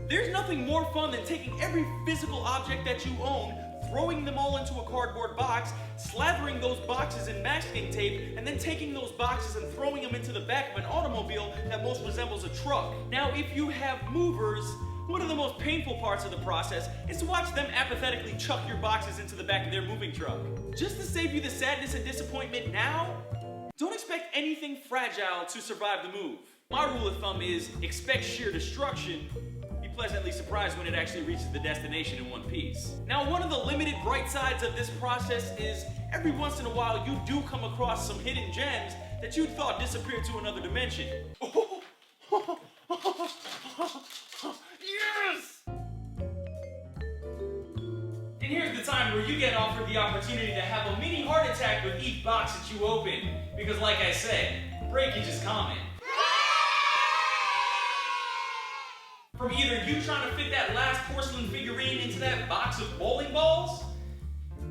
There's nothing more fun than taking every physical object that you own, throwing them all into a cardboard box, slathering those boxes in masking tape, and then taking those boxes and throwing them into the back of an automobile that most resembles a truck. Now, if you have movers, one of the most painful parts of the process is to watch them apathetically chuck your boxes into the back of their moving truck. Just to save you the sadness and disappointment now, don't expect anything fragile to survive the move. My rule of thumb is expect sheer destruction, be pleasantly surprised when it actually reaches the destination in one piece. Now, one of the limited bright sides of this process is every once in a while you do come across some hidden gems that you thought disappeared to another dimension. Yes! And here's the time where you get offered the opportunity to have a mini heart attack with each box that you open. Because like I said, breakage is common. From either you trying to fit that last porcelain figurine into that box of bowling balls,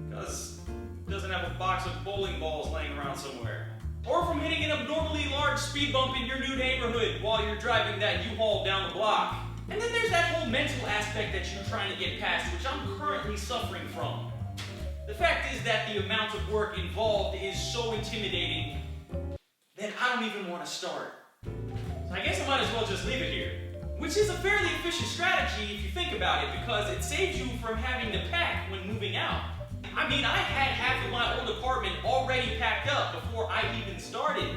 because it doesn't have a box of bowling balls laying around somewhere. Or from hitting an abnormally large speed bump in your new neighborhood while you're driving that U-Haul down the block. And then there's that whole mental aspect that you're trying to get past, which I'm currently suffering from. The fact is that the amount of work involved is so intimidating that I don't even want to start. So I guess I might as well just leave it here. Which is a fairly efficient strategy if you think about it, because it saves you from having to pack when moving out. I mean, I had half of my old apartment already packed up before I even started,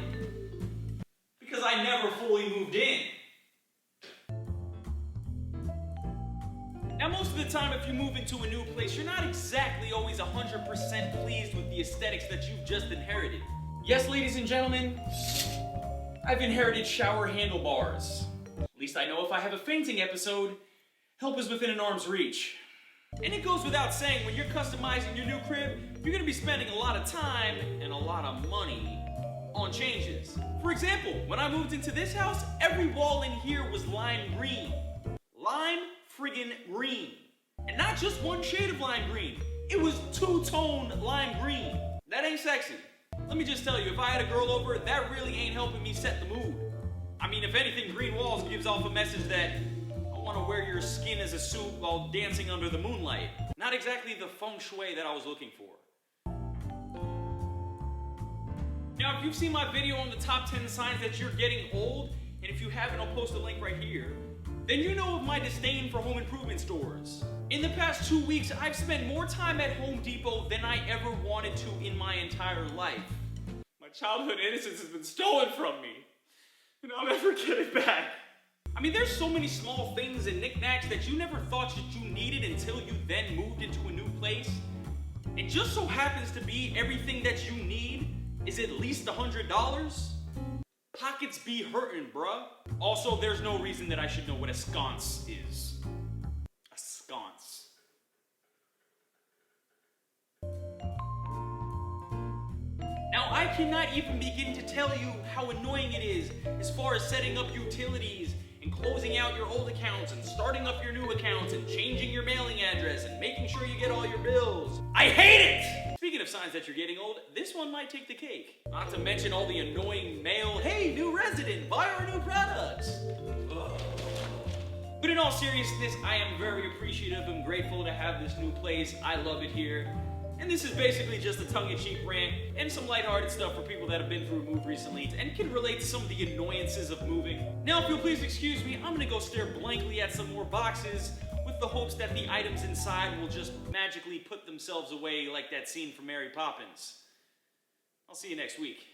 because I never fully moved in. Now, most of the time, if you move into a new place, you're not exactly always 100% pleased with the aesthetics that you've just inherited. Yes, ladies and gentlemen, I've inherited shower handlebars. At least I know if I have a fainting episode, help is within an arm's reach. And it goes without saying, when you're customizing your new crib, you're gonna be spending a lot of time and a lot of money on changes. For example, when I moved into this house, every wall in here was lime green. Lime friggin' green. And not just one shade of lime green. It was two-tone lime green. That ain't sexy. Let me just tell you, if I had a girl over, that really ain't helping me set the mood. I mean, if anything, green walls gives off a message that I want to wear your skin as a suit while dancing under the moonlight. Not exactly the feng shui that I was looking for. Now, if you've seen my video on the top 10 signs that you're getting old, and if you haven't, I'll post a link right here, then you know of my disdain for home improvement stores. In the past 2 weeks, I've spent more time at Home Depot than I ever wanted to in my entire life. My childhood innocence has been stolen from me, and I'll never get it back. I mean, there's so many small things and knickknacks that you never thought that you needed until you then moved into a new place. It just so happens to be everything that you need is at least $100. Pockets be hurting, bruh. Also, there's no reason that I should know what a sconce is. A sconce. Now, I cannot even begin to tell you how annoying it is as far as setting up utilities and closing out your old accounts and starting up your new accounts and changing your mailing address and making sure you get all your bills. I hate it! Speaking of signs that you're getting old, this one might take the cake. Not to mention all the annoying mail, hey, new resident, buy our new products. Ugh. But in all seriousness, I am very appreciative and grateful to have this new place. I love it here. And this is basically just a tongue-in-cheek rant and some lighthearted stuff for people that have been through a move recently and can relate to some of the annoyances of moving. Now, if you'll please excuse me, I'm gonna go stare blankly at some more boxes with the hopes that the items inside will just magically put themselves away like that scene from Mary Poppins. I'll see you next week.